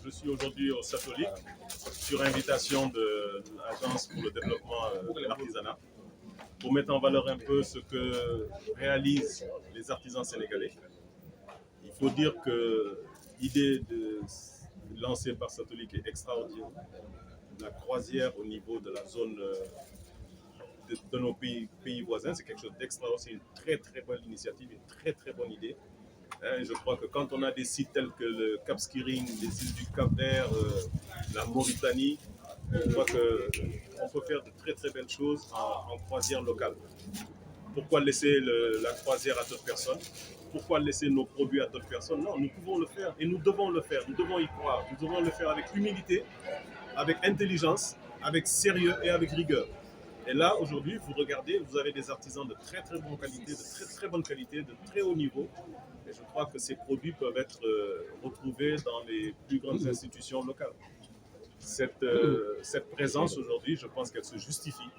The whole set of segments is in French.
je suis aujourd'hui au Satolique sur invitation de l'Agence pour le développement de l'artisanat pour mettre en valeur un peu ce que réalisent les artisans sénégalais. Il faut dire que l'idée lancée par Satolique est extraordinaire. La croisière au niveau de la zone de nos pays voisins, c'est quelque chose d'extraordinaire. C'est une très très bonne initiative, une très très bonne idée. Je crois que quand on a des sites tels que le Cap Skirring, les îles du Cap-Vert, la Mauritanie, je crois qu'on peut faire de très très belles choses en croisière locale. Pourquoi laisser la croisière à d'autres personnes? Pourquoi laisser nos produits à d'autres personnes? Non, nous pouvons le faire et nous devons le faire. Nous devons y croire. Nous devons le faire avec humilité, avec intelligence, avec sérieux et avec rigueur. Et là, aujourd'hui, vous regardez, vous avez des artisans de très très bonne qualité, de très très bonne qualité, de très haut niveau. Et je crois que ces produits peuvent être retrouvés dans les plus grandes institutions locales. Cette présence aujourd'hui, je pense qu'elle se justifie.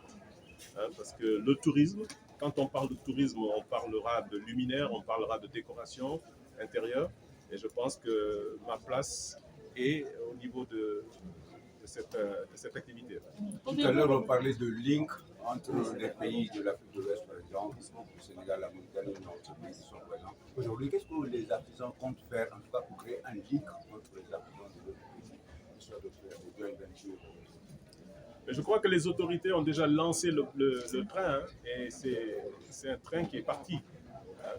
Parce que le tourisme, quand on parle de tourisme, on parlera de luminaires, on parlera de décoration intérieure. Et je pense que ma place est au niveau de cette activité. Tout à l'heure, on parlait de link entre les pays de l'Afrique de l'Ouest, par exemple, le Sénégal, la Mauritanie, d'autres pays qui sont présents. Aujourd'hui, qu'est-ce que les artisans comptent faire, en tout cas, pour créer un link entre les artisans de l'autre pays, histoire de faire des joint ventures? Je crois que les autorités ont déjà lancé le train, et c'est un train qui est parti.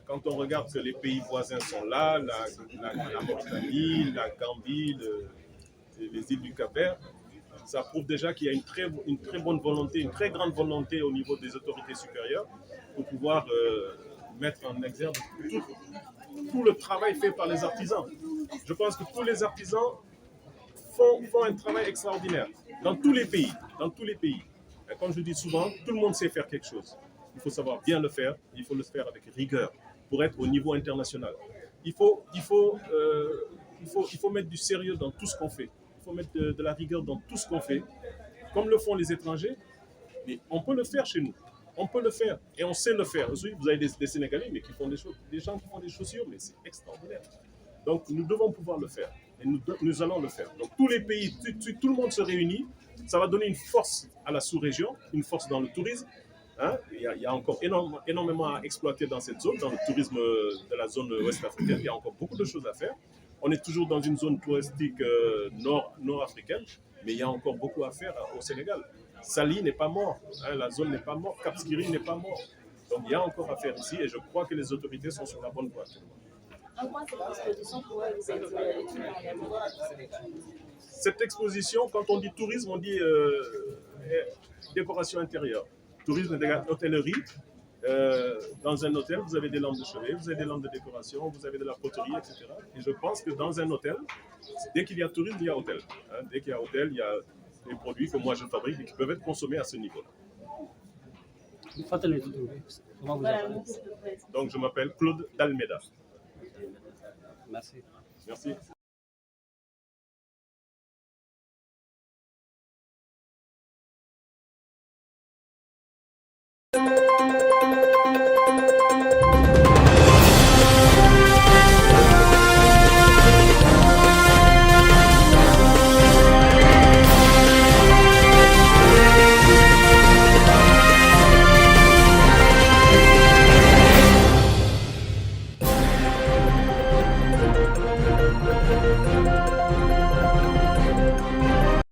Quand on regarde que les pays voisins sont là, la Mauritanie, la Gambie, les îles du Cap-Vert, ça prouve déjà qu'il y a une très bonne volonté, une très grande volonté au niveau des autorités supérieures pour pouvoir mettre en exergue tout le travail fait par les artisans. Je pense que tous les artisans font un travail extraordinaire dans tous les pays. Dans tous les pays. Et comme je dis souvent, tout le monde sait faire quelque chose. Il faut savoir bien le faire, il faut le faire avec rigueur pour être au niveau international. Il faut mettre du sérieux dans tout ce qu'on fait. Il faut mettre de la rigueur dans tout ce qu'on fait, comme le font les étrangers. Mais on peut le faire chez nous. On peut le faire et on sait le faire. Vous avez des Sénégalais mais qui font des choses, des gens qui font des chaussures, mais c'est extraordinaire. Donc nous devons pouvoir le faire et nous allons le faire. Donc tous les pays, tout le monde se réunit, ça va donner une force à la sous-région, une force dans le tourisme. Il y a encore énormément à exploiter dans cette zone, dans le tourisme de la zone ouest africaine. Il y a encore beaucoup de choses à faire. On est toujours dans une zone touristique nord-africaine, mais il y a encore beaucoup à faire au Sénégal. Sali n'est pas mort, la zone n'est pas morte, Cap Skirring n'est pas mort. Donc il y a encore à faire ici et je crois que les autorités sont sur la bonne voie. Cette exposition, quand on dit tourisme, on dit décoration intérieure. Tourisme et hôtellerie. Dans un hôtel, vous avez des lampes de chevet, vous avez des lampes de décoration, vous avez de la poterie, etc. Et je pense que dans un hôtel, dès qu'il y a tourisme, il y a hôtel. Dès qu'il y a hôtel, il y a des produits que moi je fabrique et qui peuvent être consommés à ce niveau-là. Donc je m'appelle Claude Dalmeda. Merci. Merci.